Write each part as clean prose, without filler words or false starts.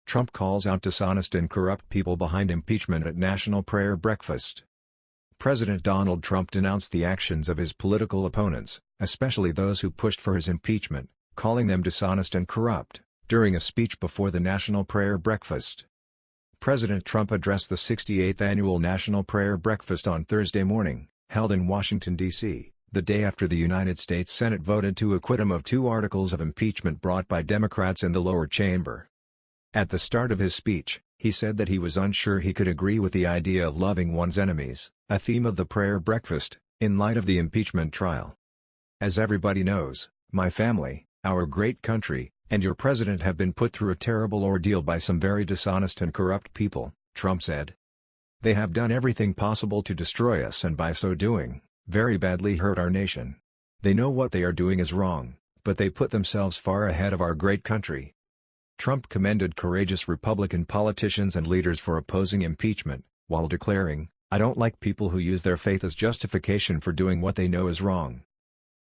Trump calls out dishonest and corrupt people behind impeachment at National Prayer Breakfast. President Donald Trump denounced the actions of his political opponents, especially those who pushed for his impeachment, calling them dishonest and corrupt, during a speech before the National Prayer Breakfast. President Trump addressed the 68th Annual National Prayer Breakfast on Thursday morning, held in Washington, D.C., the day after the United States Senate voted to acquit him of 2 articles of impeachment brought by Democrats in the lower chamber. At the start of his speech, he said that he was unsure he could agree with the idea of loving one's enemies, a theme of the prayer breakfast, in light of the impeachment trial. As everybody knows, my family, our great country, and your president have been put through a terrible ordeal by some very dishonest and corrupt people, Trump said. They have done everything possible to destroy us and by so doing, very badly hurt our nation. They know what they are doing is wrong, but they put themselves far ahead of our great country. Trump commended courageous Republican politicians and leaders for opposing impeachment, while declaring, "I don't like people who use their faith as justification for doing what they know is wrong."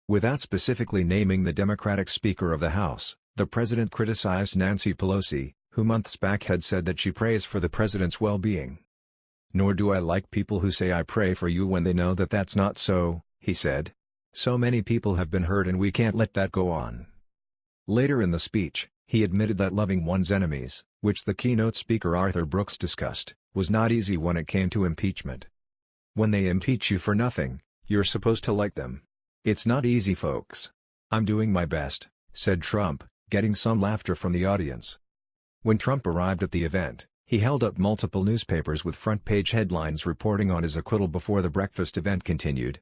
Without specifically naming the Democratic Speaker of the House, the president criticized Nancy Pelosi, who months back had said that she prays for the president's well-being. "Nor do I like people who say I pray for you when they know that that's not so," he said. "So many people have been hurt and we can't let that go on." Later in the speech, he admitted that loving one's enemies, which the keynote speaker Arthur Brooks discussed, was not easy when it came to impeachment. "When they impeach you for nothing, you're supposed to like them. It's not easy, folks. I'm doing my best," said Trump, getting some laughter from the audience. When Trump arrived at the event, he held up multiple newspapers with front-page headlines reporting on his acquittal before the breakfast event continued.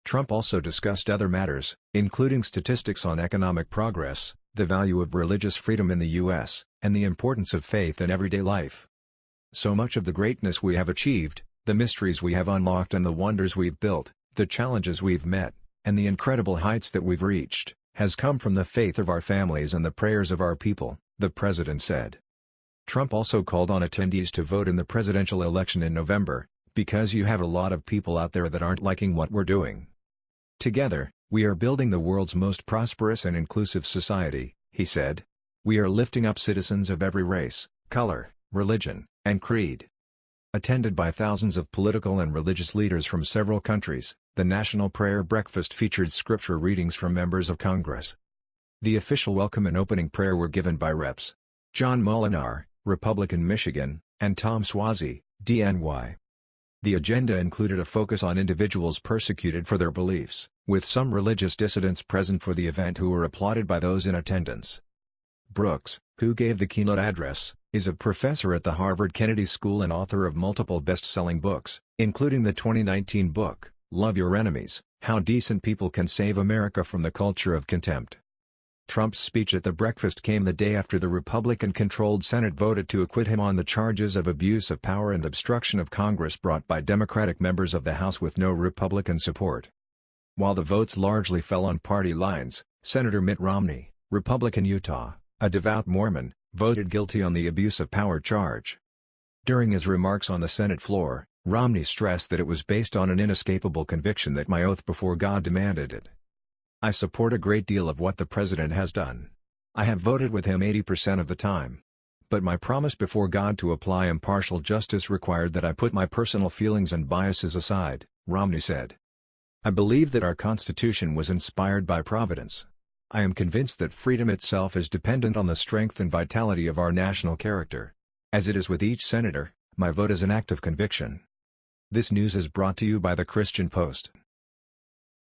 Trump also discussed other matters, including statistics on economic progress, the value of religious freedom in the U.S., and the importance of faith in everyday life. "So much of the greatness we have achieved, the mysteries we have unlocked and the wonders we've built, the challenges we've met, and the incredible heights that we've reached, has come from the faith of our families and the prayers of our people," the president said. Trump also called on attendees to vote in the presidential election in November, "because you have a lot of people out there that aren't liking what we're doing. Together, we are building the world's most prosperous and inclusive society," he said. "We are lifting up citizens of every race, color, religion, and creed." Attended by thousands of political and religious leaders from several countries, the National Prayer Breakfast featured scripture readings from members of Congress. The official welcome and opening prayer were given by Reps. John Molinar, Republican Michigan, and Tom Suozzi, DNY. The agenda included a focus on individuals persecuted for their beliefs, with some religious dissidents present for the event who were applauded by those in attendance. Brooks, who gave the keynote address, is a professor at the Harvard Kennedy School and author of multiple best-selling books, including the 2019 book, Love Your Enemies: How Decent People Can Save America from the Culture of Contempt. Trump's speech at the breakfast came the day after the Republican-controlled Senate voted to acquit him on the charges of abuse of power and obstruction of Congress brought by Democratic members of the House with no Republican support. While the votes largely fell on party lines, Senator Mitt Romney, Republican Utah, a devout Mormon, voted guilty on the abuse of power charge. During his remarks on the Senate floor, Romney stressed that it was based on an inescapable conviction that my oath before God demanded it. "I support a great deal of what the president has done. I have voted with him 80% of the time. But my promise before God to apply impartial justice required that I put my personal feelings and biases aside," Romney said. "I believe that our Constitution was inspired by Providence. I am convinced that freedom itself is dependent on the strength and vitality of our national character. As it is with each senator, my vote is an act of conviction." This news is brought to you by the Christian Post.